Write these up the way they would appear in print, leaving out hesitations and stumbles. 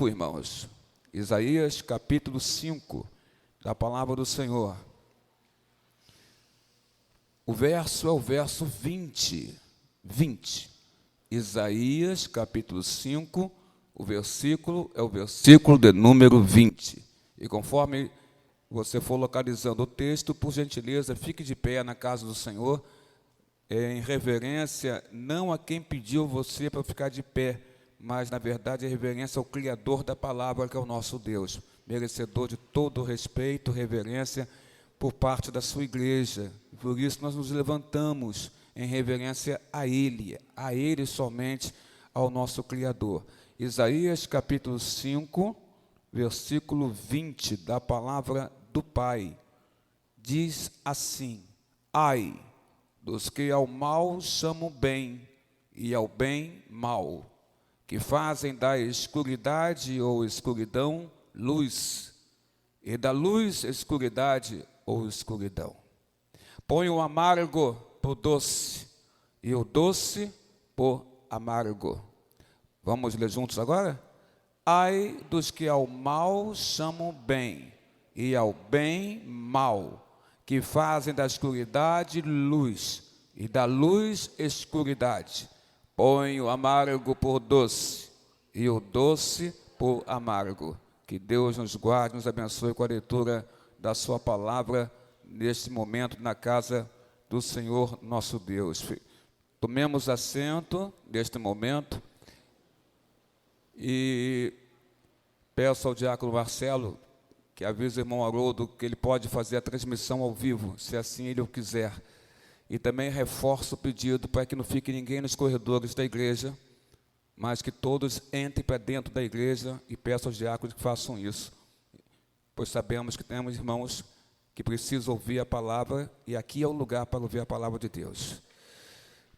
Irmãos, Isaías capítulo 5, da palavra do Senhor. O verso é o verso 20. Isaías capítulo 5, o versículo é o versículo de número 20. E conforme você for localizando o texto, por gentileza, fique de pé na casa do Senhor, em reverência, não a quem pediu você para ficar de pé, mas, na verdade, a reverência ao Criador da palavra, que é o nosso Deus, merecedor de todo o respeito, reverência por parte da sua igreja. Por isso, nós nos levantamos em reverência a Ele somente, ao nosso Criador. Isaías, capítulo 5, versículo 20, da palavra do Pai, diz assim: Ai dos que ao mal chamam bem, e ao bem mal, que fazem da escuridade ou escuridão luz, e da luz escuridade ou escuridão. Põe o amargo por doce, e o doce por amargo. Vamos ler juntos agora? Ai dos que ao mal chamam bem, e ao bem mal, que fazem da escuridade luz, e da luz escuridade. Põe o amargo por doce, e o doce por amargo. Que Deus nos guarde, nos abençoe com a leitura da sua palavra, neste momento, na casa do Senhor nosso Deus. Tomemos assento neste momento, e peço ao diácono Marcelo que avise o irmão Haroldo que ele pode fazer a transmissão ao vivo, se assim ele o quiser. E também reforço o pedido para que não fique ninguém nos corredores da igreja, mas que todos entrem para dentro da igreja, e peço aos diáconos que façam isso, pois sabemos que temos irmãos que precisam ouvir a palavra, e aqui é o lugar para ouvir a palavra de Deus.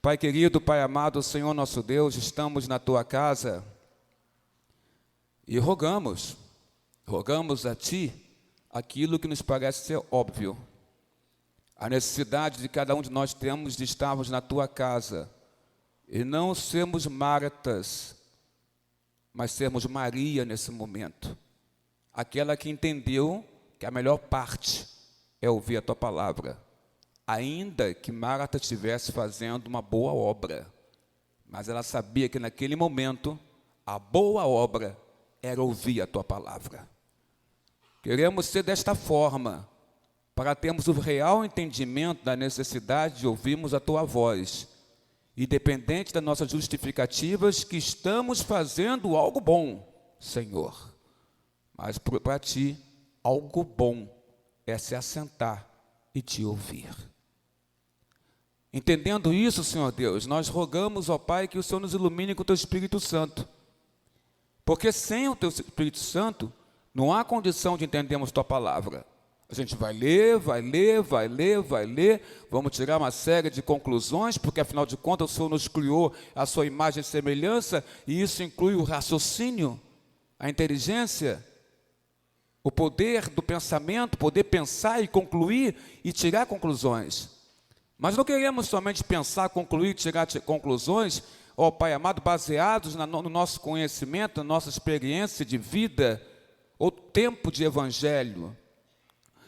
Pai querido, Pai amado, Senhor nosso Deus, estamos na Tua casa e rogamos a Ti aquilo que nos parece ser óbvio. A necessidade de cada um de nós temos de estarmos na Tua casa e não sermos Martas, mas sermos Maria nesse momento. Aquela que entendeu que a melhor parte é ouvir a Tua palavra. Ainda que Marta estivesse fazendo uma boa obra, mas ela sabia que naquele momento a boa obra era ouvir a Tua palavra. Queremos ser desta forma, para termos o real entendimento da necessidade de ouvirmos a Tua voz, independente das nossas justificativas, que estamos fazendo algo bom, Senhor. Mas para Ti, algo bom é se assentar e Te ouvir. Entendendo isso, Senhor Deus, nós rogamos, ó Pai, que o Senhor nos ilumine com o Teu Espírito Santo. Porque sem o Teu Espírito Santo, não há condição de entendermos Tua palavra. A gente vai ler, vamos tirar uma série de conclusões, porque afinal de contas o Senhor nos criou a Sua imagem e semelhança, e isso inclui o raciocínio, a inteligência, o poder do pensamento, poder pensar e concluir e tirar conclusões. Mas não queremos somente pensar, concluir e tirar conclusões, ó Pai amado, baseados no nosso conhecimento, na nossa experiência de vida, ou tempo de evangelho.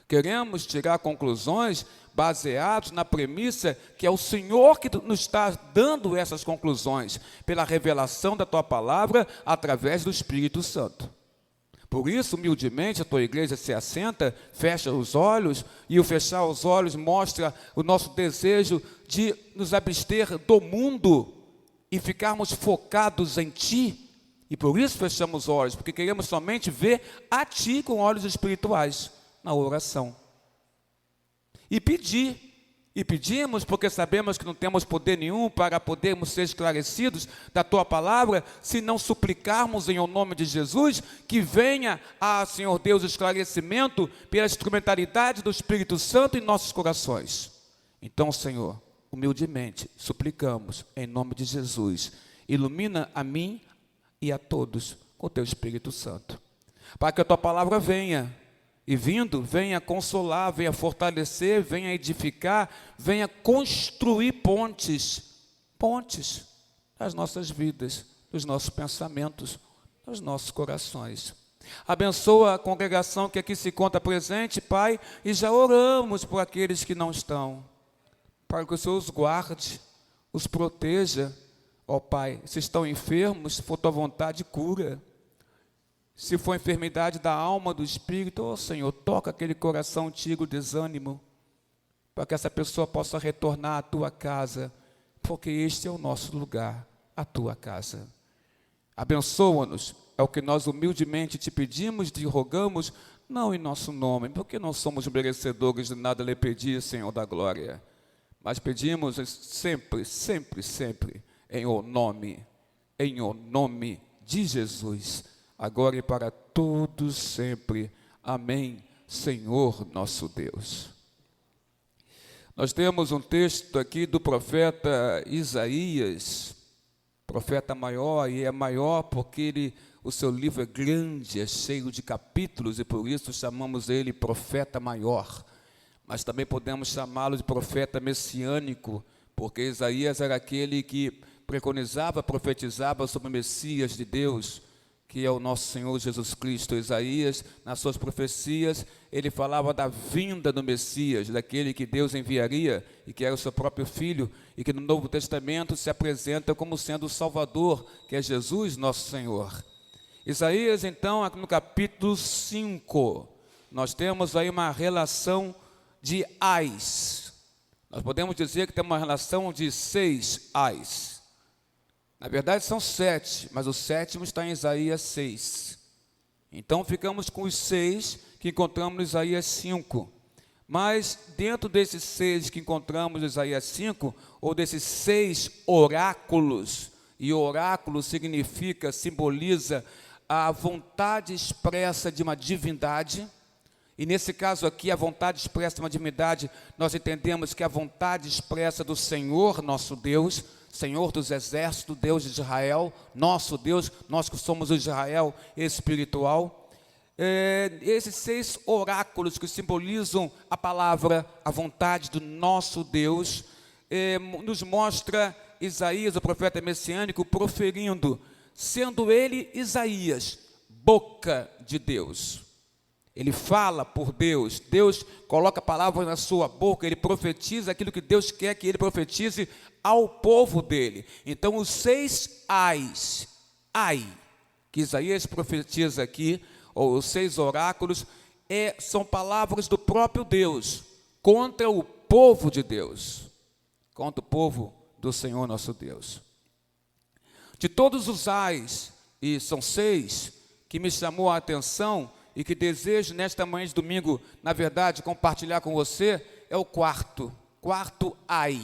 Queremos tirar conclusões baseadas na premissa que é o Senhor que nos está dando essas conclusões, pela revelação da Tua palavra, através do Espírito Santo. Por isso, humildemente, a Tua igreja se assenta, fecha os olhos, e o fechar os olhos mostra o nosso desejo de nos abster do mundo e ficarmos focados em Ti. E por isso fechamos os olhos, porque queremos somente ver a Ti com olhos espirituais, na oração. E pedimos porque sabemos que não temos poder nenhum para podermos ser esclarecidos da Tua palavra, se não suplicarmos em o nome de Jesus, que venha Senhor Deus, o esclarecimento pela instrumentalidade do Espírito Santo em nossos corações. Então, Senhor, humildemente, suplicamos em nome de Jesus, ilumina a mim e a todos com o Teu Espírito Santo, para que a Tua palavra venha, e vindo, venha consolar, venha fortalecer, venha edificar, venha construir pontes das nossas vidas, dos nossos pensamentos, os nossos corações. Abençoa a congregação que aqui se encontra presente, Pai, e já oramos por aqueles que não estão, para que o Senhor os guarde, os proteja, ó Pai. Se estão enfermos, se for tua vontade, cura. Se for enfermidade da alma, do espírito, ó Senhor, toca aquele coração antigo, desânimo, para que essa pessoa possa retornar à tua casa, porque este é o nosso lugar, a tua casa. Abençoa-nos, é o que nós humildemente te pedimos, te rogamos, não em nosso nome, porque não somos merecedores de nada lhe pedir, Senhor da glória, mas pedimos sempre, sempre, sempre, em o nome de Jesus, agora e para todos sempre. Amém, Senhor nosso Deus. Nós temos um texto aqui do profeta Isaías, profeta maior, e é maior porque o seu livro é grande, é cheio de capítulos, e por isso chamamos ele profeta maior. Mas também podemos chamá-lo de profeta messiânico, porque Isaías era aquele que preconizava, profetizava sobre o Messias de Deus, que é o nosso Senhor Jesus Cristo. Isaías, nas suas profecias, ele falava da vinda do Messias, daquele que Deus enviaria, e que era o seu próprio Filho, e que no Novo Testamento se apresenta como sendo o Salvador, que é Jesus, nosso Senhor. Isaías, então, no capítulo 5, nós temos aí uma relação de ais. Nós podemos dizer que tem uma relação de 6 ais. Na verdade são 7, mas o 7º está em Isaías 6. Então ficamos com os 6 que encontramos em Isaías 5. Mas dentro desses 6 que encontramos em Isaías 5, ou desses 6 oráculos, e oráculo significa, simboliza a vontade expressa de uma divindade, e nesse caso aqui a vontade expressa de uma divindade, nós entendemos que é a vontade expressa do Senhor nosso Deus, Senhor dos exércitos, Deus de Israel, nosso Deus, nós que somos o Israel espiritual. Esses 6 oráculos que simbolizam a palavra, a vontade do nosso Deus, nos mostra Isaías, o profeta messiânico, proferindo, sendo ele, Isaías, boca de Deus. Ele fala por Deus, Deus coloca palavras na sua boca, ele profetiza aquilo que Deus quer que ele profetize ao povo dele. Então, os 6 ais, que Isaías profetiza aqui, ou os 6 oráculos, são palavras do próprio Deus, contra o povo de Deus, contra o povo do Senhor nosso Deus. De todos os ais, e são 6, que me chamou a atenção, e que desejo nesta manhã de domingo, na verdade, compartilhar com você, é o quarto ai.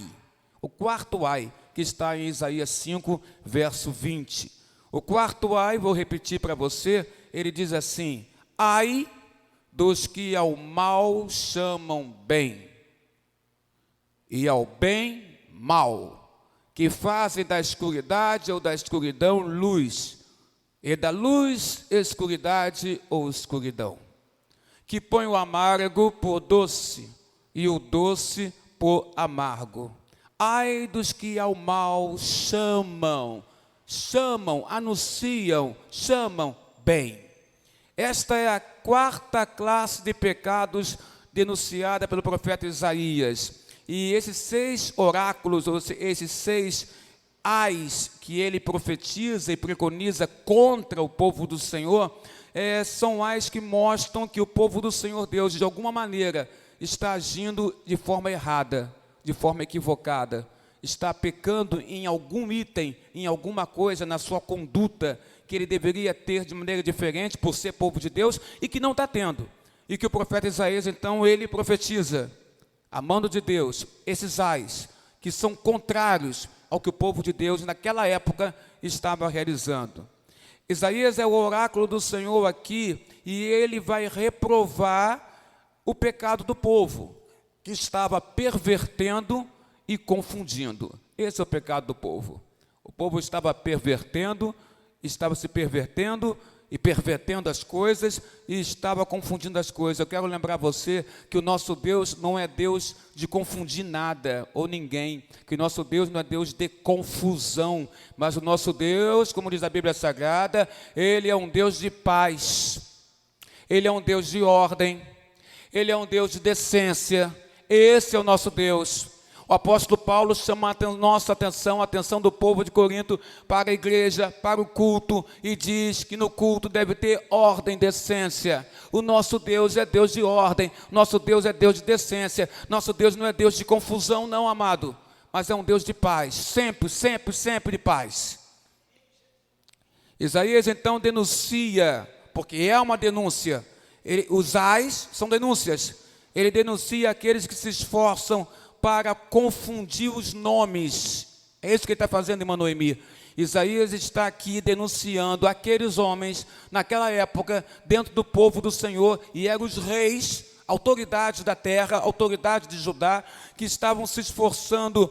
O quarto ai, que está em Isaías 5, verso 20. O quarto ai, vou repetir para você, ele diz assim: ai dos que ao mal chamam bem, e ao bem mal, que fazem da escuridade ou da escuridão luz, e da luz, escuridade ou escuridão, que põe o amargo por doce, e o doce por amargo. Ai dos que ao mal chamam, anunciam, chamam bem. Esta é a 4ª classe de pecados denunciada pelo profeta Isaías. E esses 6 oráculos, ou esses 6 ais que ele profetiza e preconiza contra o povo do Senhor, são ais que mostram que o povo do Senhor Deus, de alguma maneira, está agindo de forma errada, de forma equivocada, está pecando em algum item, em alguma coisa na sua conduta, que ele deveria ter de maneira diferente por ser povo de Deus, e que não está tendo. E que o profeta Isaías, então, ele profetiza, a mando de Deus, esses ais, que são contrários ao que o povo de Deus naquela época estava realizando. Isaías é o oráculo do Senhor aqui, e ele vai reprovar o pecado do povo, que estava pervertendo e confundindo. Esse é o pecado do povo. O povo estava se pervertendo e pervertendo as coisas e estava confundindo as coisas. Eu quero lembrar você que o nosso Deus não é Deus de confundir nada ou ninguém, que o nosso Deus não é Deus de confusão, mas o nosso Deus, como diz a Bíblia Sagrada, Ele é um Deus de paz, Ele é um Deus de ordem, Ele é um Deus de decência. Esse é o nosso Deus. O apóstolo Paulo chama a nossa atenção, a atenção do povo de Corinto para a igreja, para o culto, e diz que no culto deve ter ordem, decência. O nosso Deus é Deus de ordem, nosso Deus é Deus de decência, nosso Deus não é Deus de confusão não, amado, mas é um Deus de paz, sempre, sempre, sempre de paz. Isaías então denuncia, porque é uma denúncia, os ais são denúncias, ele denuncia aqueles que se esforçam para confundir os nomes. É isso que ele está fazendo, irmã Noemi. Isaías está aqui denunciando aqueles homens, naquela época, dentro do povo do Senhor, e eram os reis, autoridades da terra, autoridades de Judá, que estavam se esforçando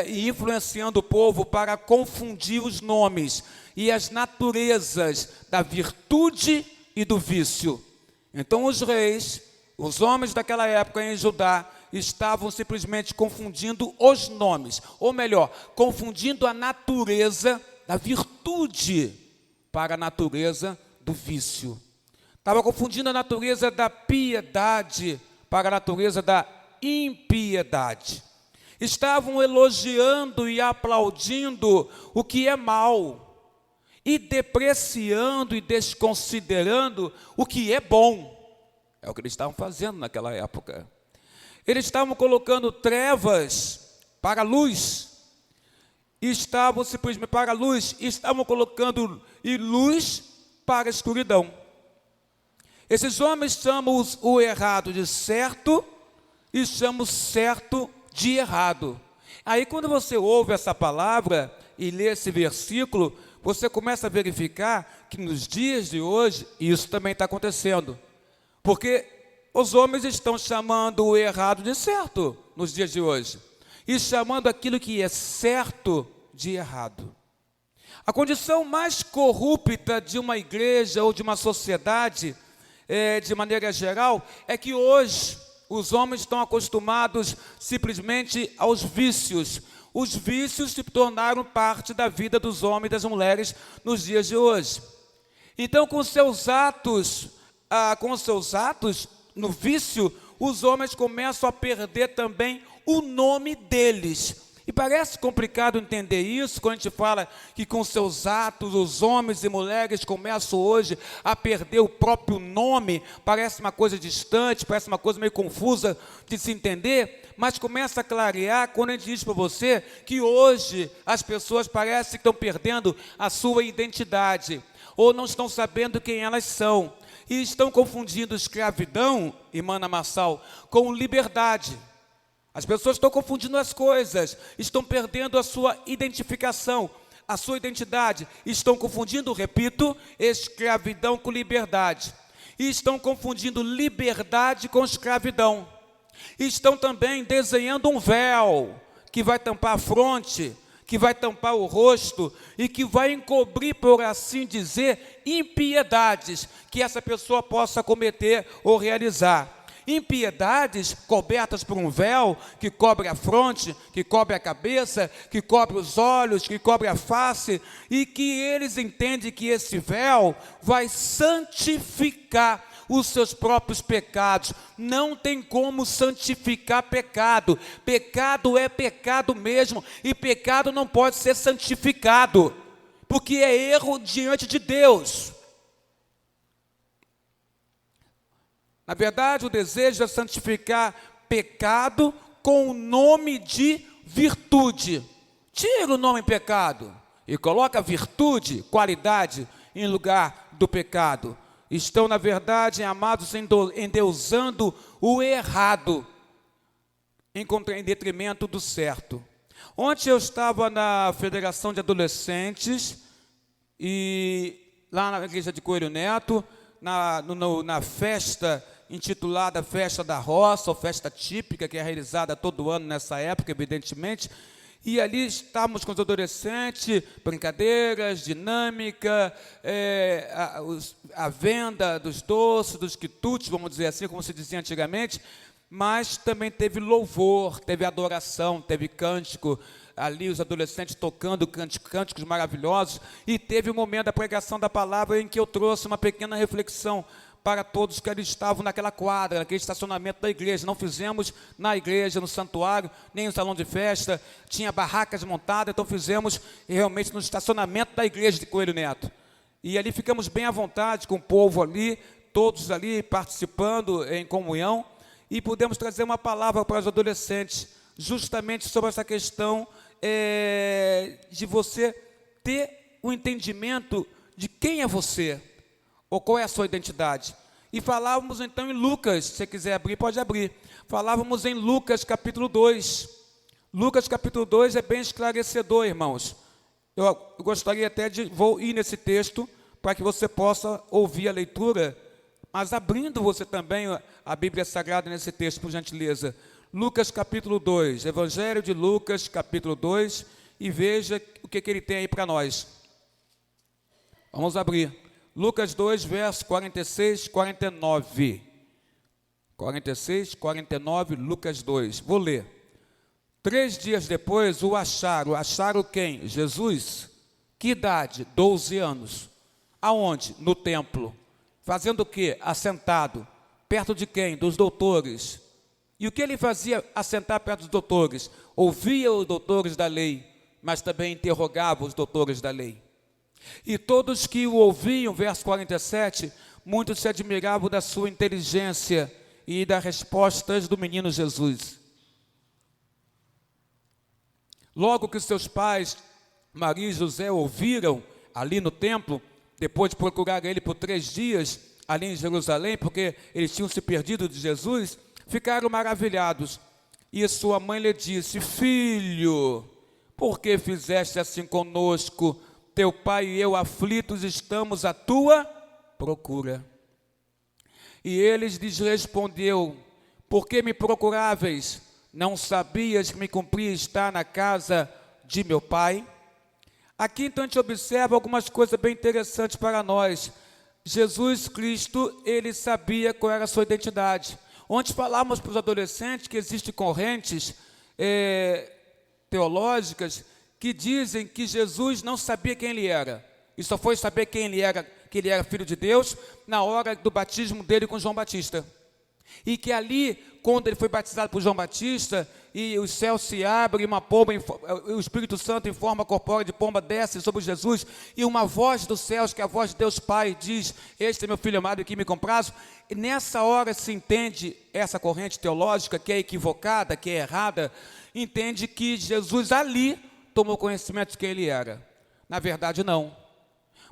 e influenciando o povo para confundir os nomes e as naturezas da virtude e do vício. Então os reis, os homens daquela época em Judá, estavam simplesmente confundindo os nomes, ou melhor, confundindo a natureza da virtude para a natureza do vício. Estava confundindo a natureza da piedade para a natureza da impiedade. Estavam elogiando e aplaudindo o que é mal e depreciando e desconsiderando o que é bom. É o que eles estavam fazendo naquela época. Eles estavam colocando trevas para a luz, estavam simplesmente para a luz, estavam colocando luz para a escuridão. Esses homens chamam o errado de certo e chamam o certo de errado. Aí quando você ouve essa palavra e lê esse versículo, você começa a verificar que nos dias de hoje isso também está acontecendo. Porque os homens estão chamando o errado de certo nos dias de hoje e chamando aquilo que é certo de errado. A condição mais corrupta de uma igreja ou de uma sociedade, de maneira geral, é que hoje os homens estão acostumados simplesmente aos vícios. Os vícios se tornaram parte da vida dos homens e das mulheres nos dias de hoje. Então, com seus atos no vício, os homens começam a perder também o nome deles. E parece complicado entender isso quando a gente fala que com seus atos os homens e mulheres começam hoje a perder o próprio nome. Parece uma coisa distante, parece uma coisa meio confusa de se entender, mas começa a clarear quando a gente diz para você que hoje as pessoas parecem que estão perdendo a sua identidade, ou não estão sabendo quem elas são. E estão confundindo escravidão, irmã Ana Marçal, com liberdade. As pessoas estão confundindo as coisas, estão perdendo a sua identificação, a sua identidade. Estão confundindo, repito, escravidão com liberdade. E estão confundindo liberdade com escravidão. Estão também desenhando um véu que vai tampar a fronte, que vai tampar o rosto e que vai encobrir, por assim dizer, impiedades que essa pessoa possa cometer ou realizar. Impiedades cobertas por um véu que cobre a fronte, que cobre a cabeça, que cobre os olhos, que cobre a face, e que eles entendem que esse véu vai santificar os seus próprios pecados. Não tem como santificar pecado. Pecado é pecado mesmo, e pecado não pode ser santificado, porque é erro diante de Deus. Na verdade, o desejo é santificar pecado com o nome de virtude. Tira o nome pecado e coloca virtude, qualidade, em lugar do pecado. Estão, na verdade, amados, endeusando o errado em detrimento do certo. Ontem eu estava na Federação de Adolescentes e lá na igreja de Coelho Neto, na festa intitulada Festa da Roça, ou festa típica, que é realizada todo ano nessa época, evidentemente, E ali estávamos com os adolescentes, brincadeiras, dinâmica, a venda dos doces, dos quitutes, vamos dizer assim, como se dizia antigamente, mas também teve louvor, teve adoração, teve cântico, ali os adolescentes tocando cânticos maravilhosos, e teve o momento da pregação da palavra em que eu trouxe uma pequena reflexão para todos que ali estavam naquela quadra, naquele estacionamento da igreja. Não fizemos na igreja, no santuário, nem no salão de festa, tinha barracas montadas, então fizemos realmente no estacionamento da igreja de Coelho Neto. E ali ficamos bem à vontade com o povo ali, todos ali participando em comunhão, e pudemos trazer uma palavra para os adolescentes, justamente sobre essa questão de você ter o entendimento de quem é você, ou qual é a sua identidade. E falávamos então em Lucas, se você quiser abrir, pode abrir. Falávamos em Lucas capítulo 2. Lucas capítulo 2 é bem esclarecedor, irmãos. Eu gostaria até vou ir nesse texto, para que você possa ouvir a leitura, mas abrindo você também a Bíblia Sagrada nesse texto, por gentileza. Lucas capítulo 2, Evangelho de Lucas capítulo 2, e veja o que ele tem aí para nós. Vamos abrir. Lucas 2, verso 46, 49. 46, 49, Lucas 2. Vou ler. 3 dias depois o acharam. Acharam quem? Jesus. Que idade? 12 anos. Aonde? No templo. Fazendo o quê? Assentado. Perto de quem? Dos doutores. E o que ele fazia assentar perto dos doutores? Ouvia os doutores da lei, mas também interrogava os doutores da lei. E todos que o ouviam, verso 47, muitos se admiravam da sua inteligência e das respostas do menino Jesus. Logo que seus pais, Maria e José, ouviram ali no templo, depois de procurar ele por 3 dias, ali em Jerusalém, porque eles tinham se perdido de Jesus, ficaram maravilhados. E sua mãe lhe disse: Filho, por que fizeste assim conosco? Teu pai e eu aflitos estamos à tua procura. E ele lhes respondeu: Por que me procuráveis? Não sabias que me cumpria estar na casa de meu pai? Aqui então a gente observa algumas coisas bem interessantes para nós. Jesus Cristo, ele sabia qual era a sua identidade. Ontem falamos para os adolescentes que existem correntes teológicas que dizem que Jesus não sabia quem ele era, e só foi saber quem ele era, que ele era filho de Deus, na hora do batismo dele com João Batista. E que ali, quando ele foi batizado por João Batista, e os céus se abrem, uma pomba, o Espírito Santo em forma corpórea de pomba desce sobre Jesus, e uma voz dos céus, que é a voz de Deus Pai, diz: Este é meu filho amado, em quem me comprazo. E nessa hora se entende essa corrente teológica, que é equivocada, que é errada, entende que Jesus ali tomou conhecimento de quem ele era. Na verdade, não.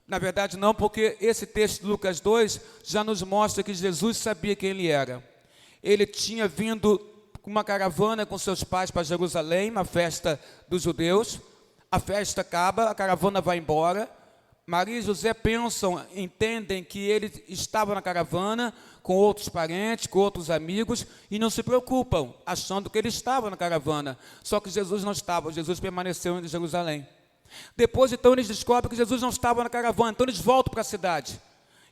Na verdade, não, porque esse texto de Lucas 2 já nos mostra que Jesus sabia quem ele era. Ele tinha vindo com uma caravana com seus pais para Jerusalém, uma festa dos judeus. A festa acaba, a caravana vai embora. Maria e José pensam, entendem que ele estava na caravana com outros parentes, com outros amigos, e não se preocupam, achando que ele estava na caravana. Só que Jesus não estava, Jesus permaneceu em Jerusalém. Depois, então, eles descobrem que Jesus não estava na caravana, então eles voltam para a cidade.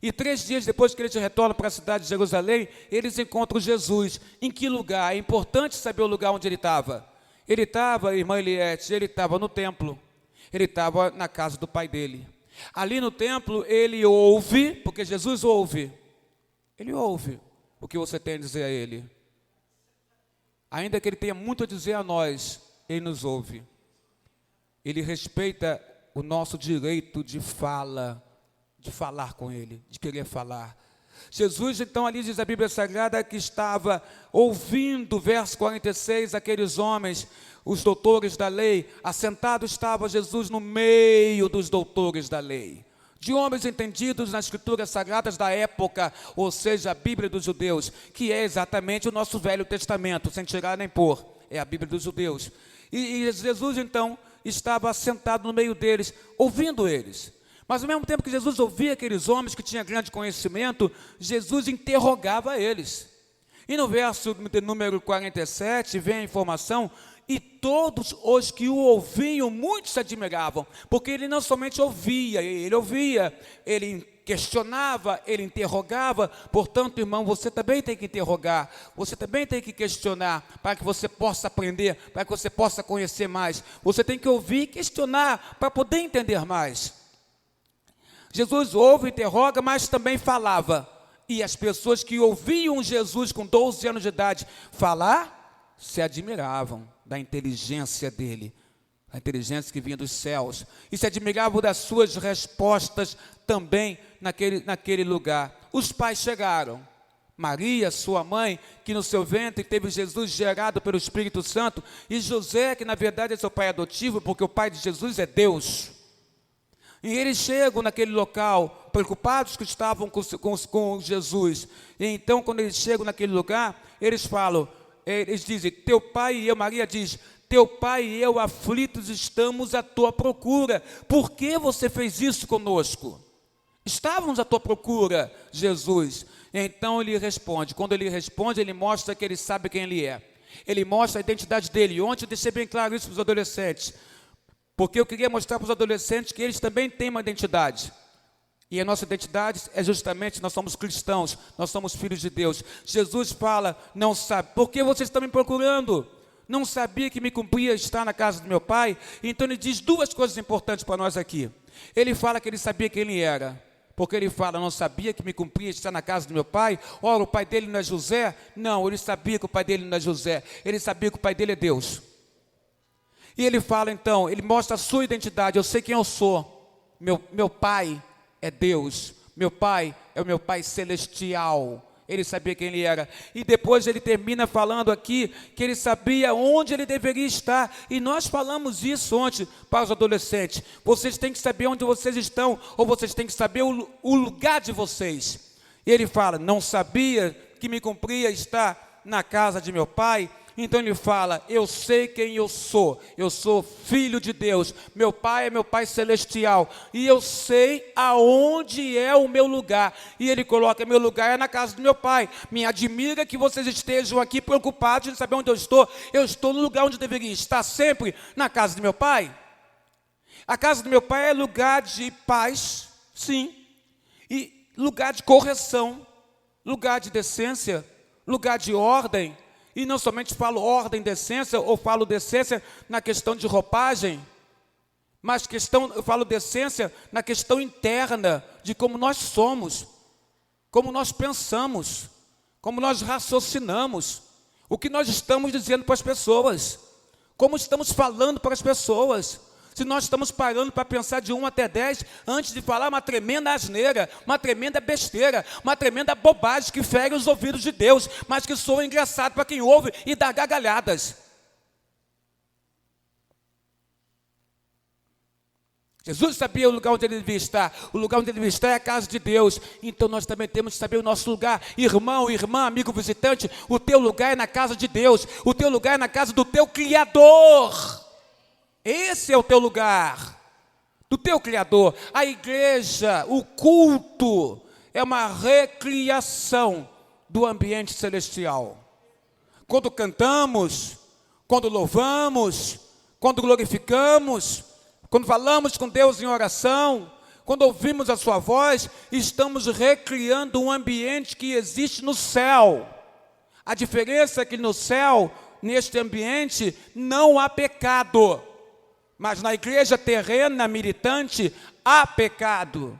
E 3 dias depois que eles retornam para a cidade de Jerusalém, eles encontram Jesus. Em que lugar? É importante saber o lugar onde ele estava. Ele estava, irmã Eliette, ele estava no templo. Ele estava na casa do pai dele. Ali no templo, ele ouve, porque Jesus ouve. Ele ouve o que você tem a dizer a ele. Ainda que ele tenha muito a dizer a nós, ele nos ouve. Ele respeita o nosso direito de fala, de falar com ele, de querer falar. Jesus, então, ali diz a Bíblia Sagrada que estava ouvindo, verso 46, aqueles homens, os doutores da lei. Assentado estava Jesus no meio dos doutores da lei, de homens entendidos nas escrituras sagradas da época, ou seja, a Bíblia dos judeus, que é exatamente o nosso Velho Testamento, sem tirar nem pôr, é a Bíblia dos judeus. E Jesus, então, estava assentado no meio deles, ouvindo eles. Mas ao mesmo tempo que Jesus ouvia aqueles homens que tinham grande conhecimento, Jesus interrogava eles. E no verso número 47 vem a informação: E todos os que o ouviam, muitos se admiravam, porque ele não somente ouvia, ele questionava, ele interrogava. Portanto, irmão, você também tem que interrogar, você também tem que questionar, para que você possa aprender, para que você possa conhecer mais. Você tem que ouvir e questionar, para poder entender mais. Jesus ouve, interroga, mas também falava. E as pessoas que ouviam Jesus com 12 anos de idade falar, se admiravam da inteligência dele, a inteligência que vinha dos céus, e se admiravam das suas respostas também naquele lugar. Os pais chegaram, Maria, sua mãe, que no seu ventre teve Jesus gerado pelo Espírito Santo, e José, que na verdade é seu pai adotivo, porque o pai de Jesus é Deus. E eles chegam naquele local, preocupados que estavam com Jesus. E então, quando eles chegam naquele lugar, eles dizem, teu pai e eu, Maria diz, teu pai e eu aflitos estamos à tua procura. Por que você fez isso conosco? Estávamos à tua procura, Jesus. Então ele responde. Quando ele responde, ele mostra que ele sabe quem ele é. Ele mostra a identidade dele. Ontem eu deixei bem claro isso para os adolescentes. Porque eu queria mostrar para os adolescentes que eles também têm uma identidade. E a nossa identidade é justamente, nós somos cristãos, nós somos filhos de Deus. Jesus fala, não sabe, por que vocês estão me procurando? Não sabia que me cumpria estar na casa do meu pai? Então ele diz duas coisas importantes para nós aqui. Ele fala que ele sabia quem ele era. Porque ele fala, não sabia que me cumpria estar na casa do meu pai? Ora, o pai dele não é José? Não, ele sabia que o pai dele não é José. Ele sabia que o pai dele é Deus. E ele fala então, ele mostra a sua identidade. Eu sei quem eu sou. Meu pai é Deus. Meu pai é o meu pai celestial. Ele sabia quem ele era. E depois ele termina falando aqui que ele sabia onde ele deveria estar. E nós falamos isso ontem para os adolescentes. Vocês têm que saber onde vocês estão, ou vocês têm que saber o lugar de vocês. E ele fala, não sabia que me cumpria estar na casa de meu pai? Então ele fala, eu sei quem eu sou filho de Deus, meu pai é meu pai celestial, e eu sei aonde é o meu lugar, e ele coloca, meu lugar é na casa do meu pai. Me admira que vocês estejam aqui preocupados em saber onde eu estou no lugar onde eu deveria estar sempre, na casa do meu pai. A casa do meu pai é lugar de paz, sim, e lugar de correção, lugar de decência, lugar de ordem. E não somente falo ordem, decência, ou falo decência na questão de roupagem, mas eu falo decência na questão interna, de como nós somos, como nós pensamos, como nós raciocinamos, o que nós estamos dizendo para as pessoas, como estamos falando para as pessoas. Se nós estamos parando para pensar de 1 até 10, antes de falar uma tremenda asneira, uma tremenda besteira, uma tremenda bobagem que fere os ouvidos de Deus, mas que soa engraçado para quem ouve e dá gargalhadas. Jesus sabia o lugar onde ele devia estar. O lugar onde ele devia estar é a casa de Deus. Então nós também temos que saber o nosso lugar. Irmão, irmã, amigo visitante, o teu lugar é na casa de Deus. O teu lugar é na casa do teu Criador. Esse é o teu lugar, do teu Criador. A igreja, o culto, é uma recriação do ambiente celestial. Quando cantamos, quando louvamos, quando glorificamos, quando falamos com Deus em oração, quando ouvimos a sua voz, estamos recriando um ambiente que existe no céu. A diferença é que no céu, neste ambiente, não há pecado. Mas na igreja terrena, militante, há pecado.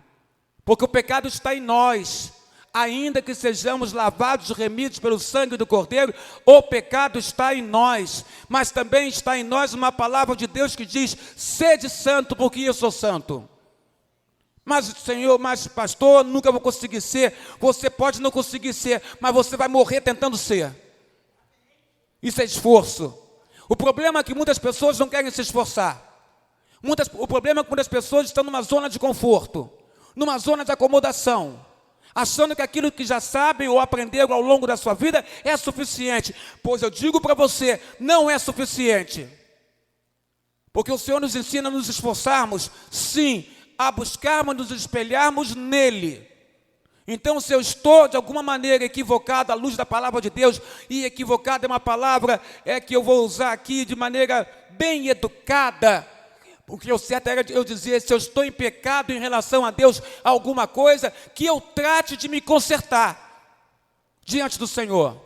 Porque o pecado está em nós. Ainda que sejamos lavados, remidos pelo sangue do Cordeiro, o pecado está em nós. Mas também está em nós uma palavra de Deus que diz, sede santo, porque eu sou santo. Mas Senhor, mas pastor, nunca vou conseguir ser. Você pode não conseguir ser, mas você vai morrer tentando ser. Isso é esforço. O problema é que muitas pessoas não querem se esforçar. O problema é que muitas pessoas estão numa zona de conforto, numa zona de acomodação, achando que aquilo que já sabem ou aprenderam ao longo da sua vida é suficiente. Pois eu digo para você, não é suficiente. Porque o Senhor nos ensina a nos esforçarmos, sim, a buscarmos nos espelharmos nele. Então, se eu estou de alguma maneira equivocado à luz da palavra de Deus, e equivocado é uma palavra que eu vou usar aqui de maneira bem educada, porque o certo era eu dizer, se eu estou em pecado em relação a Deus, alguma coisa, que eu trate de me consertar diante do Senhor.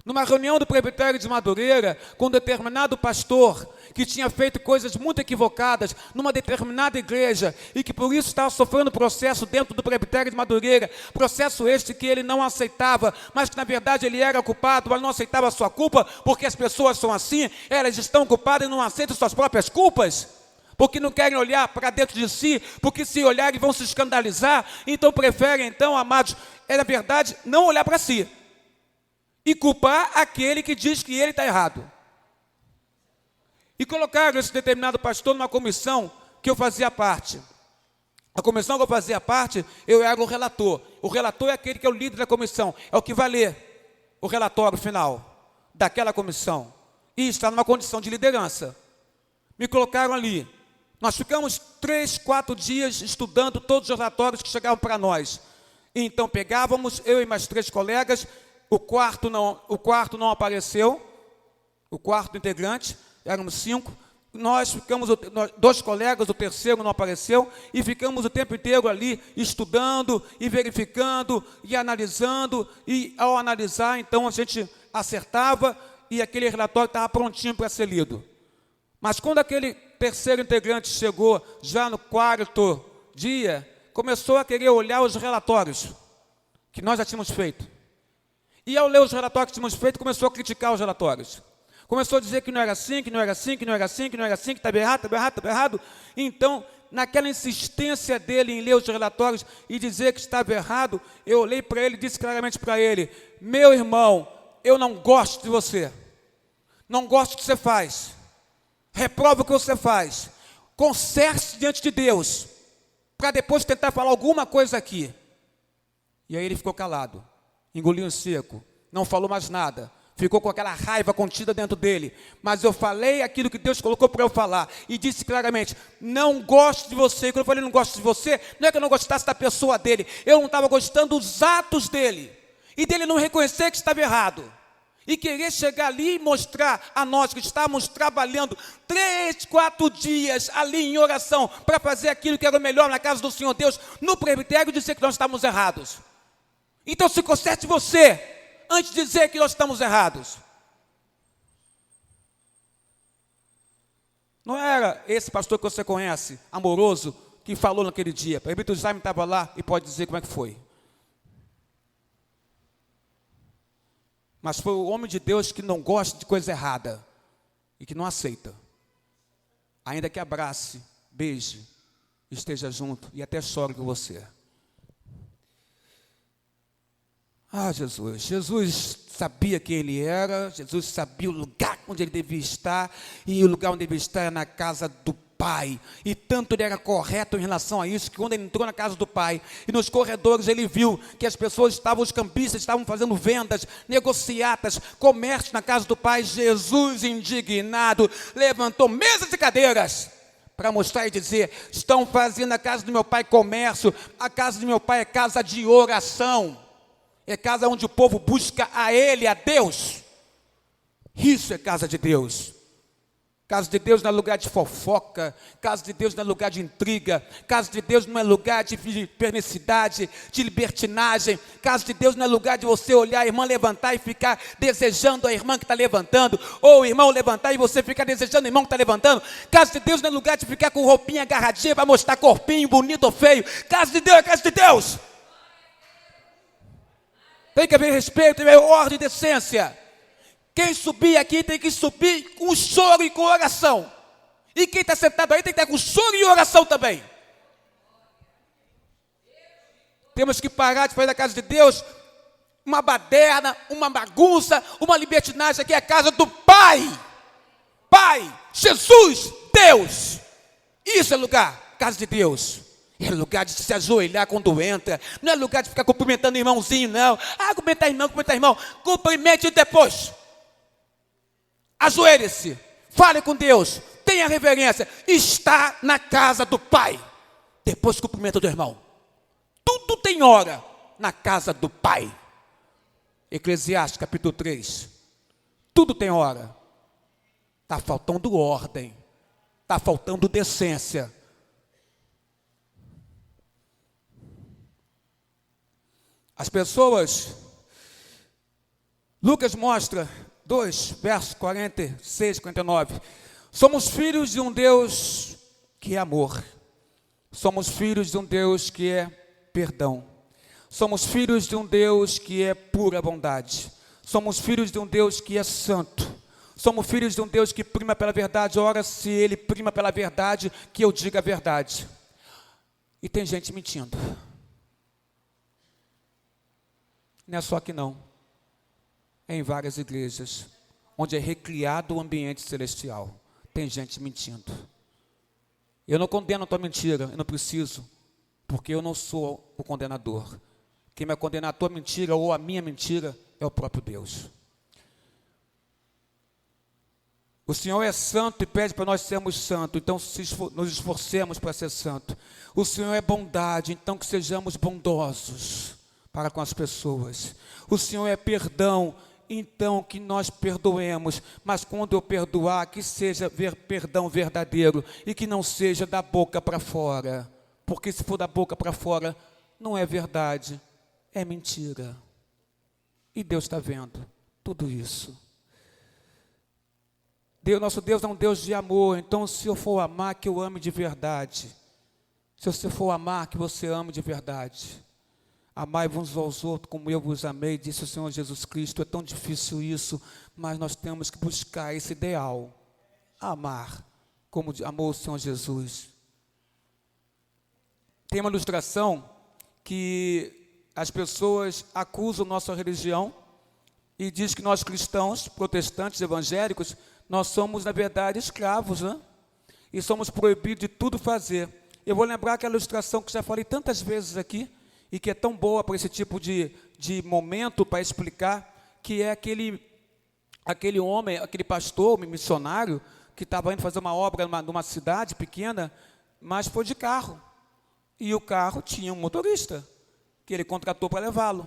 Numa reunião do presbitério de Madureira, com um determinado pastor que tinha feito coisas muito equivocadas numa determinada igreja e que por isso estava sofrendo processo dentro do presbitério de Madureira, processo este que ele não aceitava, mas que na verdade ele era culpado, mas não aceitava a sua culpa, porque as pessoas são assim, elas estão culpadas e não aceitam suas próprias culpas, porque não querem olhar para dentro de si, porque se olharem vão se escandalizar, então preferem, então, amados, na verdade, não olhar para si e culpar aquele que diz que ele está errado. E colocaram esse determinado pastor numa comissão que eu fazia parte. A comissão que eu fazia parte, eu era o relator. O relator é aquele que é o líder da comissão, é o que vai ler o relatório final daquela comissão. E está numa condição de liderança. Me colocaram ali. Nós ficamos 3, 4 dias estudando todos os relatórios que chegavam para nós. E então pegávamos, eu e mais 3 colegas, o quarto não apareceu, o quarto integrante, éramos 5, nós ficamos, 2 colegas, o terceiro não apareceu, e ficamos o tempo inteiro ali, estudando, e verificando, e analisando, e ao analisar, então a gente acertava, e aquele relatório estava prontinho para ser lido. Mas quando aquele terceiro integrante chegou, já no 4º dia, começou a querer olhar os relatórios que nós já tínhamos feito. E ao ler os relatórios que tínhamos feito, começou a criticar os relatórios. Começou a dizer que não era assim, que não era assim, que não era assim, que não era assim, que estava errado, estava errado, estava errado. Então, naquela insistência dele em ler os relatórios e dizer que estava errado, eu olhei para ele e disse claramente para ele: meu irmão, eu não gosto de você. Não gosto do que você faz. Reprova o que você faz. Conserte-se diante de Deus, para depois tentar falar alguma coisa aqui. E aí ele ficou calado. Engoliu em seco, não falou mais nada, ficou com aquela raiva contida dentro dele, mas eu falei aquilo que Deus colocou para eu falar, e disse claramente: não gosto de você. E quando eu falei não gosto de você, não é que eu não gostasse da pessoa dele, eu não estava gostando dos atos dele, e dele não reconhecer que estava errado, e querer chegar ali e mostrar a nós que estávamos trabalhando 3, 4 dias ali em oração, para fazer aquilo que era o melhor na casa do Senhor Deus, no presbitério, dizer que nós estávamos errados. Então se conserte você, antes de dizer que nós estamos errados. Não era esse pastor que você conhece, amoroso, que falou naquele dia. O presbítero Jaime estava lá e pode dizer como é que foi. Mas foi o homem de Deus que não gosta de coisa errada e que não aceita. Ainda que abrace, beije, esteja junto e até chore com você. Ah, Jesus sabia quem ele era, Jesus sabia o lugar onde ele devia estar, e o lugar onde ele devia estar é na casa do Pai, e tanto ele era correto em relação a isso, que quando ele entrou na casa do Pai, e nos corredores ele viu que as pessoas estavam, os cambistas estavam fazendo vendas, negociatas, comércio na casa do Pai. Jesus, indignado, levantou mesas e cadeiras, para mostrar e dizer: estão fazendo a casa do meu Pai comércio, a casa do meu Pai é casa de oração. É casa onde o povo busca a Ele, a Deus. Isso é casa de Deus. Casa de Deus não é lugar de fofoca. Casa de Deus não é lugar de intriga. Casa de Deus não é lugar de pernicidade, de libertinagem. Casa de Deus não é lugar de você olhar a irmã levantar e ficar desejando a irmã que está levantando, ou o irmão levantar e você ficar desejando o irmão que está levantando. Casa de Deus não é lugar de ficar com roupinha agarradinha para mostrar corpinho bonito ou feio. Casa de Deus é casa de Deus. Tem que haver respeito, tem que haver ordem e decência. Quem subir aqui tem que subir com choro e com oração. E quem está sentado aí tem que estar com choro e oração também. Temos que parar de fazer da casa de Deus uma baderna, uma bagunça, uma libertinagem. Aqui é a casa do Pai. Pai, Jesus, Deus. Isso é lugar, casa de Deus. É lugar de se ajoelhar quando entra. Não é lugar de ficar cumprimentando irmãozinho, não. Cumprimentar irmão. Cumprimente depois. Ajoelhe-se. Fale com Deus. Tenha reverência. Está na casa do Pai. Depois cumprimenta do irmão. Tudo tem hora na casa do Pai. Eclesiastes capítulo 3. Tudo tem hora. Está faltando ordem. Está faltando decência. As pessoas, Lucas mostra 2, versos 46, 49. Somos filhos de um Deus que é amor. Somos filhos de um Deus que é perdão. Somos filhos de um Deus que é pura bondade. Somos filhos de um Deus que é santo. Somos filhos de um Deus que prima pela verdade. Ora, se Ele prima pela verdade, que eu diga a verdade. E tem gente mentindo. Não é só aqui não. É em várias igrejas, onde é recriado o ambiente celestial. Tem gente mentindo. Eu não condeno a tua mentira, eu não preciso, porque eu não sou o condenador. Quem vai condenar a tua mentira ou a minha mentira é o próprio Deus. O Senhor é santo e pede para nós sermos santos, então nos esforcemos para ser santo. O Senhor é bondade, então que sejamos bondosos para com as pessoas. O Senhor é perdão, então que nós perdoemos, mas quando eu perdoar, que seja perdão verdadeiro e que não seja da boca para fora, porque se for da boca para fora, não é verdade, é mentira. E Deus está vendo tudo isso. Nosso Deus é um Deus de amor, então se eu for amar, que eu ame de verdade. Se você for amar, que você ame de verdade. Amai-vos aos outros como eu vos amei, disse o Senhor Jesus Cristo. É tão difícil isso, mas nós temos que buscar esse ideal. Amar como amou o Senhor Jesus. Tem uma ilustração que as pessoas acusam nossa religião e diz que nós cristãos, protestantes, evangélicos, nós somos, na verdade, escravos, né? E somos proibidos de tudo fazer. Eu vou lembrar aquela ilustração que já falei tantas vezes aqui, e que é tão boa para esse tipo de momento para explicar, que é aquele homem, aquele pastor, missionário, que estava indo fazer uma obra numa cidade pequena, mas foi de carro. E o carro tinha um motorista, que ele contratou para levá-lo.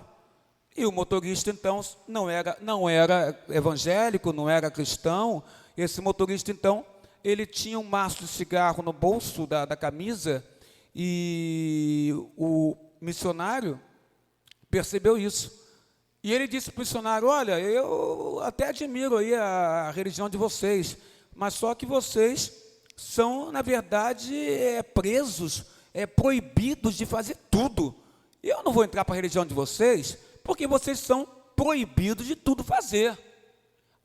E o motorista, então, não era evangélico, não era cristão. Esse motorista, então, ele tinha um maço de cigarro no bolso da camisa, e o missionário percebeu isso. E ele disse para o missionário: olha, eu até admiro aí a religião de vocês, mas só que vocês são, na verdade, presos, proibidos de fazer tudo. Eu não vou entrar para a religião de vocês, porque vocês são proibidos de tudo fazer.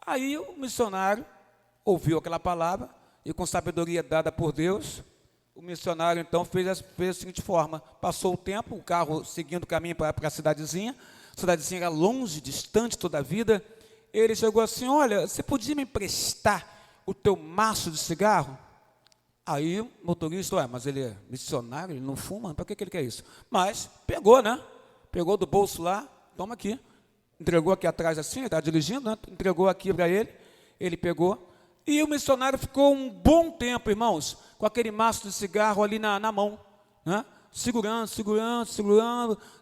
Aí o missionário ouviu aquela palavra, e com sabedoria dada por Deus, o missionário então fez da seguinte forma: passou o tempo, o carro seguindo o caminho para a cidadezinha era longe, distante toda a vida. Ele chegou assim: olha, você podia me emprestar o teu maço de cigarro? Aí o motorista: mas ele é missionário, ele não fuma, para que ele quer isso? Mas pegou, né? Pegou do bolso lá, toma aqui. Entregou aqui atrás assim, ele estava dirigindo, né? Entregou aqui para ele, ele pegou. E o missionário ficou um bom tempo, irmãos, com aquele maço de cigarro ali na mão, né? Segurando,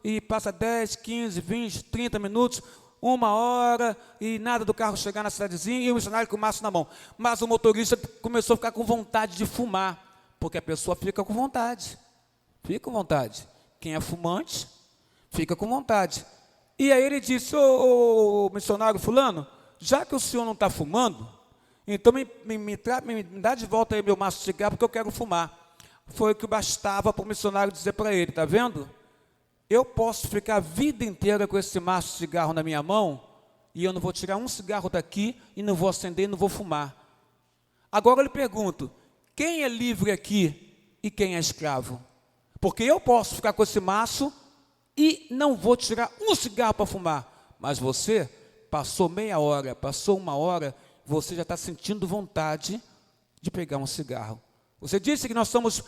e passa 10, 15, 20, 30 minutos, 1 hora, e nada do carro chegar na cidadezinha, e o missionário com o maço na mão. Mas o motorista começou a ficar com vontade de fumar, porque a pessoa fica com vontade. Quem é fumante, fica com vontade. E aí ele disse: ô missionário fulano, já que o senhor não está fumando, então me dá de volta aí meu maço de cigarro, porque eu quero fumar. Foi o que bastava para o missionário dizer para ele: está vendo? Eu posso ficar a vida inteira com esse maço de cigarro na minha mão, e eu não vou tirar um cigarro daqui, e não vou acender, e não vou fumar. Agora eu lhe pergunto: quem é livre aqui e quem é escravo? Porque eu posso ficar com esse maço e não vou tirar um cigarro para fumar, mas você passou meia hora, passou 1 hora, você já está sentindo vontade de pegar um cigarro. Você disse que nós somos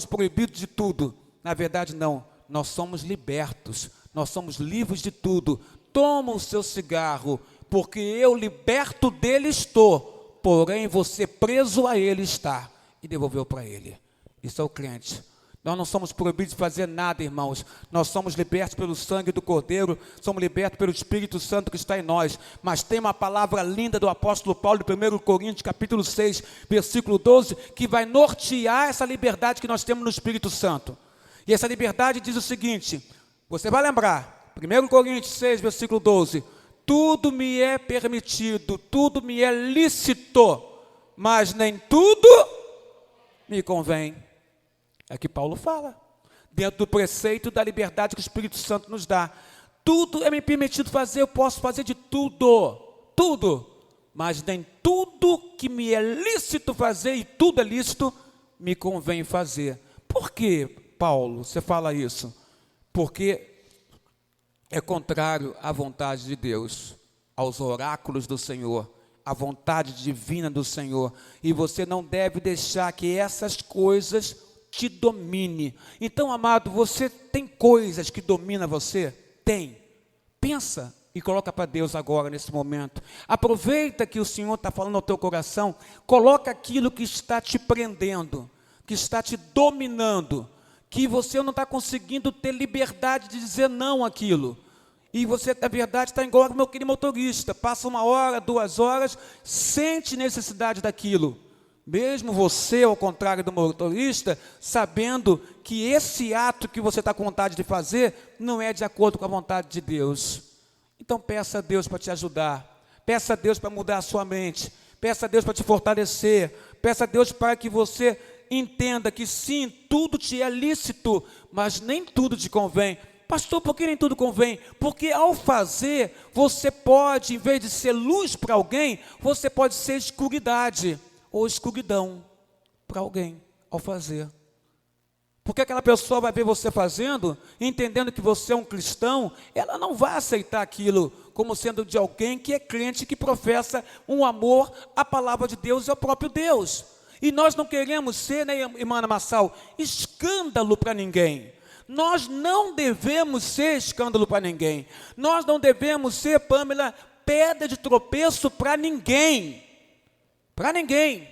proibidos de tudo. Na verdade, não. Nós somos libertos. Nós somos livres de tudo. Toma o seu cigarro, porque eu liberto dele estou. Porém, você preso a ele está. E devolveu para ele. Isso é o crente. Nós não somos proibidos de fazer nada, irmãos. Nós somos libertos pelo sangue do Cordeiro, somos libertos pelo Espírito Santo que está em nós. Mas tem uma palavra linda do apóstolo Paulo, de 1 Coríntios, capítulo 6, versículo 12, que vai nortear essa liberdade que nós temos no Espírito Santo. E essa liberdade diz o seguinte, você vai lembrar, 1 Coríntios 6, versículo 12, tudo me é permitido, tudo me é lícito, mas nem tudo me convém. É que Paulo fala, dentro do preceito da liberdade que o Espírito Santo nos dá. Tudo é me permitido fazer, eu posso fazer de tudo, tudo, mas nem tudo que me é lícito fazer, e tudo é lícito, me convém fazer. Por que, Paulo, você fala isso? Porque é contrário à vontade de Deus, aos oráculos do Senhor, à vontade divina do Senhor, e você não deve deixar que essas coisas te domine. Então, amado, você tem coisas que dominam você? Tem. Pensa e coloca para Deus agora, nesse momento. Aproveita que o Senhor está falando ao teu coração, coloca aquilo que está te prendendo, que está te dominando, que você não está conseguindo ter liberdade de dizer não àquilo. E você, na verdade, está igual ao meu querido motorista, passa 1 hora, 2 horas, sente necessidade daquilo. Mesmo você, ao contrário do motorista, sabendo que esse ato que você está com vontade de fazer, não é de acordo com a vontade de Deus. Então peça a Deus para te ajudar, peça a Deus para mudar a sua mente, peça a Deus para te fortalecer, peça a Deus para que você entenda que sim, tudo te é lícito, mas nem tudo te convém. Pastor, por que nem tudo convém? Porque ao fazer, você pode, em vez de ser luz para alguém, você pode ser escuridade ou escuridão para alguém ao fazer. Porque aquela pessoa vai ver você fazendo, entendendo que você é um cristão, ela não vai aceitar aquilo como sendo de alguém que é crente, que professa um amor à palavra de Deus e ao próprio Deus. E nós não queremos ser, né, irmã Ana Massal, escândalo para ninguém. Nós não devemos ser escândalo para ninguém. Nós não devemos ser, Pâmela, pedra de tropeço para ninguém. Para ninguém.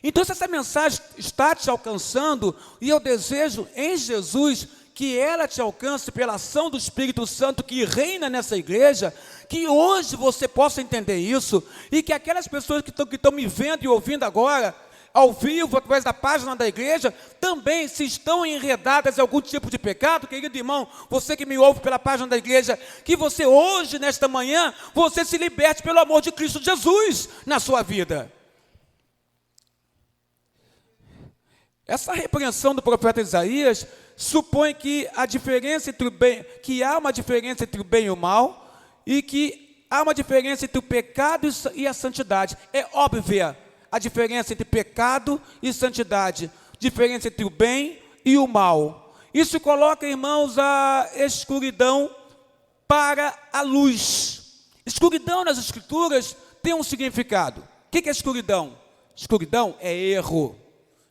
Então, se essa mensagem está te alcançando, e eu desejo em Jesus que ela te alcance pela ação do Espírito Santo que reina nessa igreja, que hoje você possa entender isso, e que aquelas pessoas que estão me vendo e ouvindo agora, ao vivo, através da página da igreja, também, se estão enredadas em algum tipo de pecado, querido irmão, você que me ouve pela página da igreja, que você hoje, nesta manhã, você se liberte pelo amor de Cristo Jesus na sua vida. Essa repreensão do profeta Isaías supõe que a diferença entre o bem, que há uma diferença entre o bem e o mal, e que há uma diferença entre o pecado e a santidade. É óbvia a diferença entre pecado e santidade, diferença entre o bem e o mal. Isso coloca, irmãos, a escuridão para a luz. Escuridão nas Escrituras tem um significado. O que é escuridão? Escuridão é erro.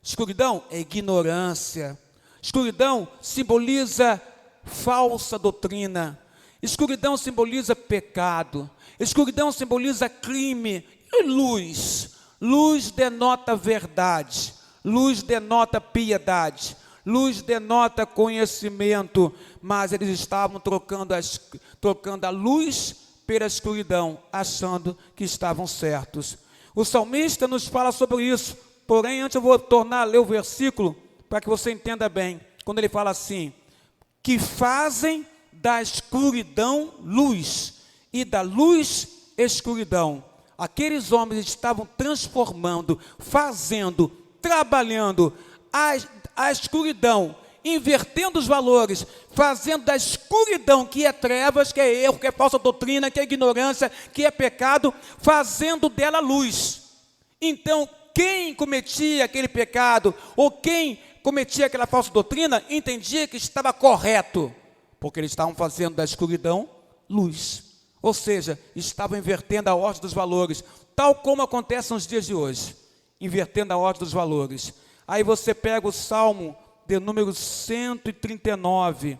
Escuridão é ignorância. Escuridão simboliza falsa doutrina. Escuridão simboliza pecado. Escuridão simboliza crime. E luz? Luz denota verdade. Luz denota piedade. Luz denota conhecimento. Mas eles estavam trocando a luz pela escuridão, achando que estavam certos. O salmista nos fala sobre isso. Porém, antes eu vou tornar a ler o versículo para que você entenda bem. Quando ele fala assim, que fazem da escuridão luz e da luz escuridão. Aqueles homens estavam transformando, fazendo, trabalhando a escuridão, invertendo os valores, fazendo da escuridão, que é trevas, que é erro, que é falsa doutrina, que é ignorância, que é pecado, fazendo dela luz. Então, quem cometia aquele pecado, ou quem cometia aquela falsa doutrina, entendia que estava correto, porque eles estavam fazendo da escuridão luz. Ou seja, estavam invertendo a ordem dos valores, tal como acontece nos dias de hoje, invertendo a ordem dos valores. Aí você pega o Salmo de número 139,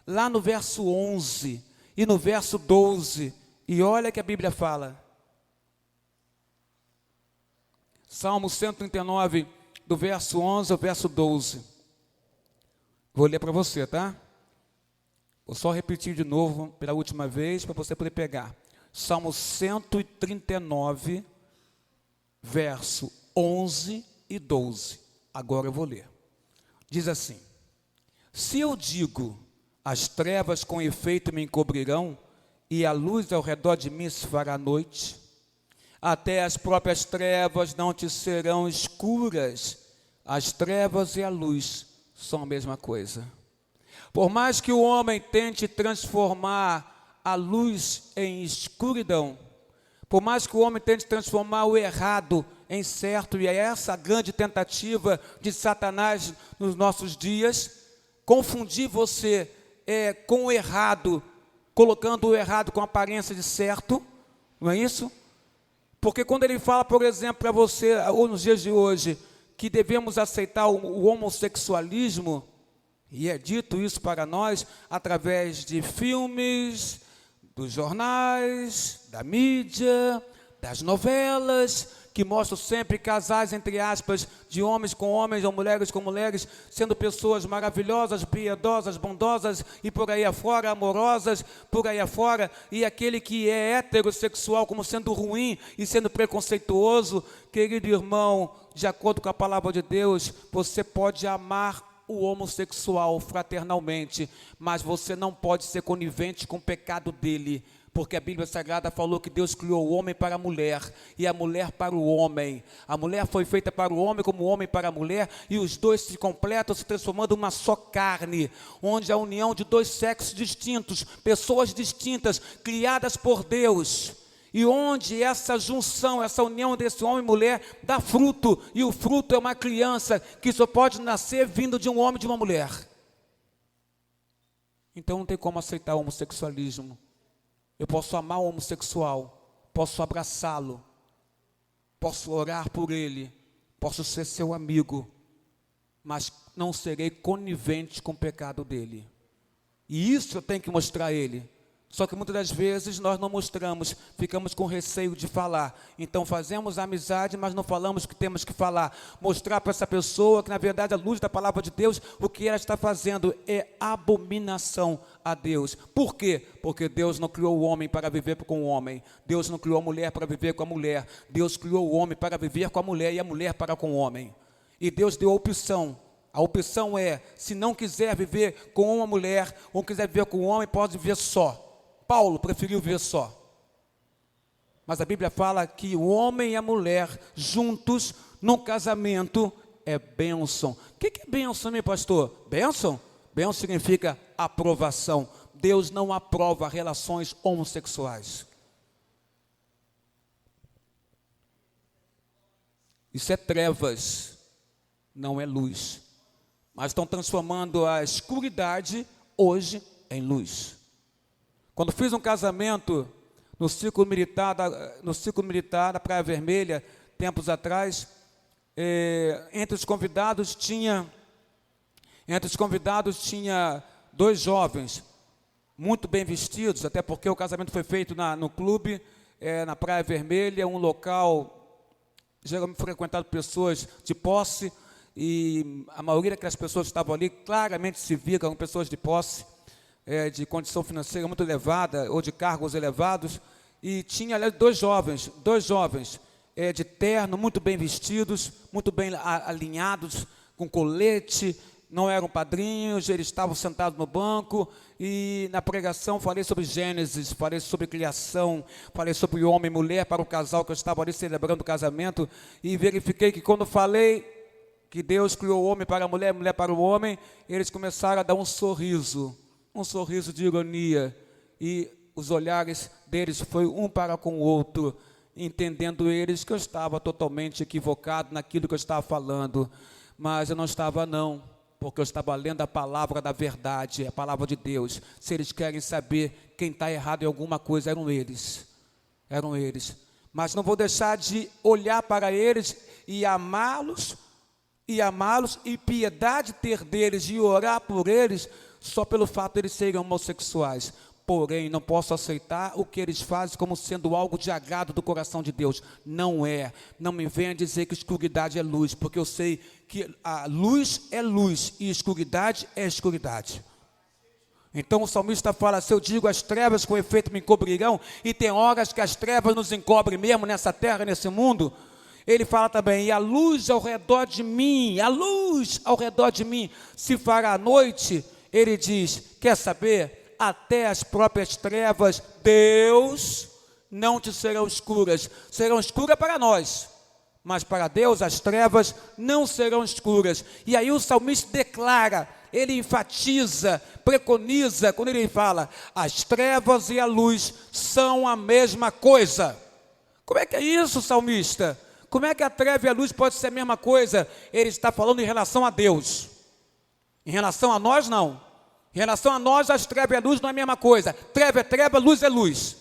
lá no verso 11 e no verso 12, e olha que a Bíblia fala. Salmo 139, do verso 11 ao verso 12. Vou ler para você, tá? Vou só repetir de novo pela última vez para você poder pegar. Salmo 139, verso 11 e 12. Agora eu vou ler. Diz assim: se eu digo, as trevas com efeito me encobrirão, e a luz ao redor de mim se fará noite, até as próprias trevas não te serão escuras. As trevas e a luz são a mesma coisa. Por mais que o homem tente transformar a luz em escuridão, por mais que o homem tente transformar o errado em certo, e é essa a grande tentativa de Satanás nos nossos dias, confundir você com o errado, colocando o errado com aparência de certo, não é isso? Porque quando ele fala, por exemplo, para você, ou nos dias de hoje, que devemos aceitar o homossexualismo, e é dito isso para nós através de filmes, dos jornais, da mídia, das novelas, que mostram sempre casais, entre aspas, de homens com homens ou mulheres com mulheres, sendo pessoas maravilhosas, piedosas, bondosas e por aí afora, amorosas, por aí afora, e aquele que é heterossexual como sendo ruim e sendo preconceituoso. Querido irmão, de acordo com a palavra de Deus, você pode amar o homossexual fraternalmente, mas você não pode ser conivente com o pecado dele, porque a Bíblia Sagrada falou que Deus criou o homem para a mulher e a mulher para o homem. A mulher foi feita para o homem como o homem para a mulher, e os dois se completam, se transformando em uma só carne, onde a união de dois sexos distintos, pessoas distintas, criadas por Deus, e onde essa junção, essa união desse homem e mulher dá fruto, e o fruto é uma criança que só pode nascer vindo de um homem e de uma mulher. Então não tem como aceitar o homossexualismo. Eu posso amar o homossexual, posso abraçá-lo, posso orar por ele, posso ser seu amigo, mas não serei conivente com o pecado dele. E isso eu tenho que mostrar a ele. Só que muitas das vezes nós não mostramos, ficamos com receio de falar. Então fazemos amizade, mas não falamos o que temos que falar. Mostrar para essa pessoa que na verdade a luz da palavra de Deus, o que ela está fazendo é abominação a Deus. Por quê? Porque Deus não criou o homem para viver com o homem. Deus não criou a mulher para viver com a mulher. Deus criou o homem para viver com a mulher e a mulher para com o homem. E Deus deu a opção. A opção é, se não quiser viver com uma mulher, ou quiser viver com um homem, pode viver só. Paulo preferiu viver só. Mas a Bíblia fala que o homem e a mulher juntos no casamento é bênção. O que é bênção, meu pastor? Bênção? Bênção significa aprovação. Deus não aprova relações homossexuais. Isso é trevas, não é luz. Mas estão transformando a escuridade hoje em luz. Quando fiz um casamento no ciclo militar da Praia Vermelha, tempos atrás, entre os convidados tinha 2 jovens, muito bem vestidos, até porque o casamento foi feito no clube, na Praia Vermelha, um local geralmente frequentado por pessoas de posse, e a maioria daquelas pessoas que estavam ali claramente se via que eram pessoas de posse, de condição financeira muito elevada, ou de cargos elevados, e tinha ali dois jovens, de terno, muito bem vestidos, muito bem alinhados, com colete, não eram padrinhos, eles estavam sentados no banco, e na pregação falei sobre Gênesis, falei sobre criação, falei sobre homem e mulher para o casal que eu estava ali celebrando o casamento, e verifiquei que quando falei que Deus criou o homem para a mulher para o homem, eles começaram a dar um sorriso de ironia, e os olhares deles foi um para com o outro, entendendo eles que eu estava totalmente equivocado naquilo que eu estava falando, mas eu não estava não, porque eu estava lendo a palavra da verdade, a palavra de Deus. Se eles querem saber quem está errado em alguma coisa, eram eles, mas não vou deixar de olhar para eles e amá-los, e piedade ter deles e orar por eles, só pelo fato de eles serem homossexuais. Porém, não posso aceitar o que eles fazem como sendo algo de agrado do coração de Deus. Não é. Não me venha dizer que escuridade é luz, porque eu sei que a luz é luz e escuridade é escuridade. Então o salmista fala, se eu digo as trevas com efeito me encobrirão, e tem horas que as trevas nos encobrem mesmo nessa terra, nesse mundo. Ele fala também, e a luz ao redor de mim, a luz ao redor de mim se fará à noite. Ele diz, quer saber? Até as próprias trevas, Deus, não te serão escuras para nós, mas para Deus as trevas não serão escuras. E aí o salmista declara, ele enfatiza, preconiza, quando ele fala, as trevas e a luz são a mesma coisa. Como é que é isso, salmista? Como é que a treva e a luz pode ser a mesma coisa? Ele está falando em relação a Deus. Em relação a nós, não. Em relação a nós, as trevas e a luz não é a mesma coisa. Treva é treva, luz é luz.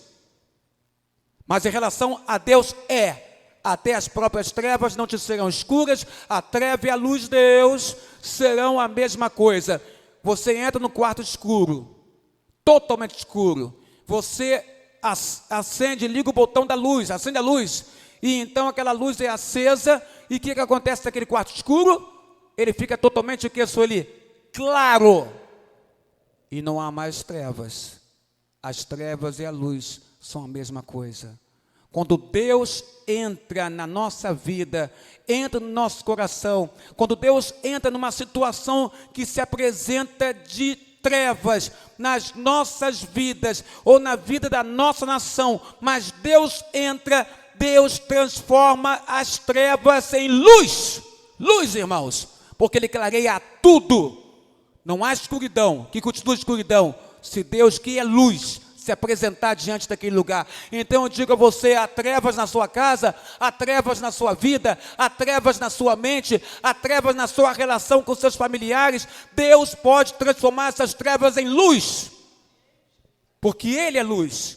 Mas em relação a Deus até as próprias trevas não te serão escuras, a treva e a luz de Deus serão a mesma coisa. Você entra no quarto escuro, totalmente escuro, você acende, liga o botão da luz, acende a luz, e então aquela luz é acesa, e o que acontece naquele quarto escuro? Ele fica totalmente, o que sou ele? Claro, e não há mais trevas. As trevas e a luz são a mesma coisa. Quando Deus entra na nossa vida, entra no nosso coração, quando Deus entra numa situação que se apresenta de trevas nas nossas vidas, ou na vida da nossa nação, mas Deus entra, Deus transforma as trevas em luz. Luz, irmãos, porque Ele clareia tudo. Não há escuridão, que continua escuridão, se Deus, que é luz, se apresentar diante daquele lugar. Então eu digo a você, há trevas na sua casa, há trevas na sua vida, há trevas na sua mente, há trevas na sua relação com seus familiares. Deus pode transformar essas trevas em luz, porque Ele é luz.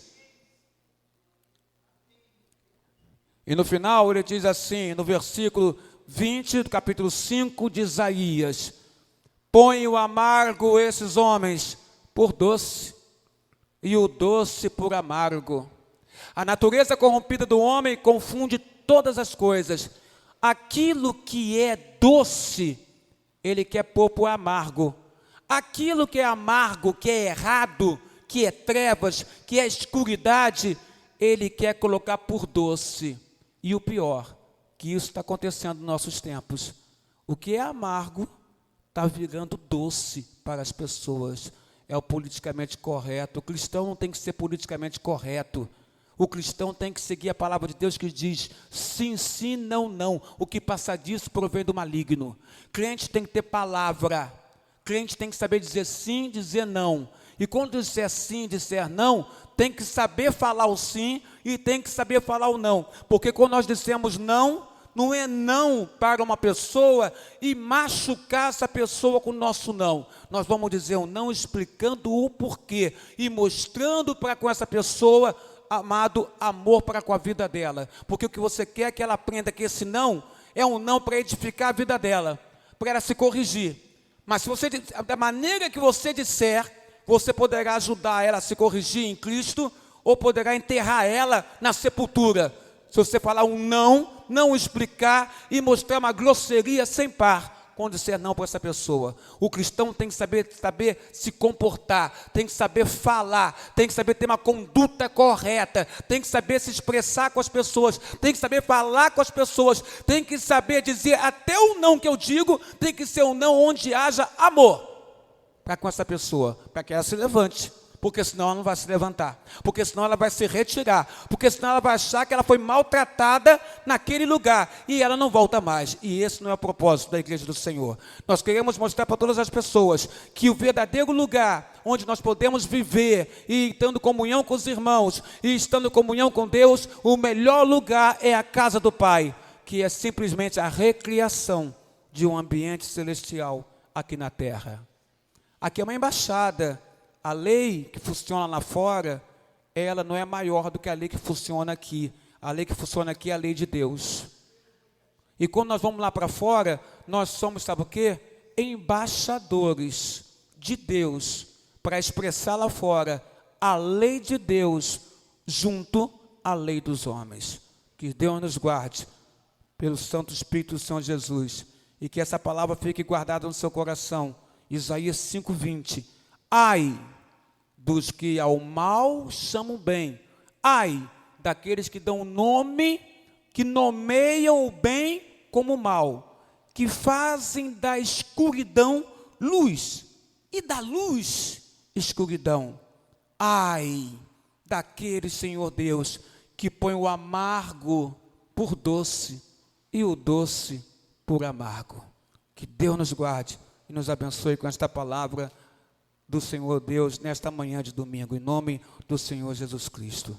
E no final ele diz assim, no versículo 20 do capítulo 5 de Isaías, põe o amargo esses homens por doce, e o doce por amargo. A natureza corrompida do homem confunde todas as coisas. Aquilo que é doce, ele quer pôr por amargo. Aquilo que é amargo, que é errado, que é trevas, que é escuridade, ele quer colocar por doce. E o pior, que isso está acontecendo nos nossos tempos. O que é amargo está virando doce para as pessoas. É o politicamente correto. O cristão não tem que ser politicamente correto. O cristão tem que seguir a palavra de Deus que diz sim, sim, não, não. O que passa disso provém do maligno. Crente tem que ter palavra. Crente tem que saber dizer sim, dizer não. E quando disser sim, disser não, tem que saber falar o sim e tem que saber falar o não. Porque quando nós dissemos não, não é não para uma pessoa e machucar essa pessoa com o nosso não. Nós vamos dizer um não explicando o porquê e mostrando para com essa pessoa, amado, amor para com a vida dela. Porque o que você quer é que ela aprenda que esse não é um não para edificar a vida dela, para ela se corrigir. Mas se você, da maneira que você disser, você poderá ajudar ela a se corrigir em Cristo ou poderá enterrar ela na sepultura. Se você falar um não explicar e mostrar uma grosseria sem par, quando disser não para essa pessoa. O cristão tem que saber se comportar, tem que saber falar, tem que saber ter uma conduta correta, tem que saber se expressar com as pessoas, tem que saber falar com as pessoas, tem que saber dizer até o não que eu digo, tem que ser um não onde haja amor para com essa pessoa, para que ela se levante. Porque senão ela não vai se levantar, porque senão ela vai se retirar, porque senão ela vai achar que ela foi maltratada naquele lugar, e ela não volta mais, e esse não é o propósito da igreja do Senhor. Nós queremos mostrar para todas as pessoas, que o verdadeiro lugar, onde nós podemos viver, e estando em comunhão com os irmãos, e estando em comunhão com Deus, o melhor lugar é a casa do Pai, que é simplesmente a recriação de um ambiente celestial aqui na terra. Aqui é uma embaixada. A lei que funciona lá fora, ela não é maior do que a lei que funciona aqui. A lei que funciona aqui é a lei de Deus. E quando nós vamos lá para fora, nós somos, sabe o quê? Embaixadores de Deus, para expressar lá fora a lei de Deus, junto à lei dos homens. Que Deus nos guarde, pelo Santo Espírito do Senhor Jesus, e que essa palavra fique guardada no seu coração. Isaías 5:20. Ai dos que ao mal chamam bem, ai daqueles que dão nome, que nomeiam o bem como o mal, que fazem da escuridão luz e da luz escuridão. Ai daqueles, Senhor Deus, que põe o amargo por doce e o doce por amargo. Que Deus nos guarde e nos abençoe com esta palavra do Senhor Deus nesta manhã de domingo, em nome do Senhor Jesus Cristo.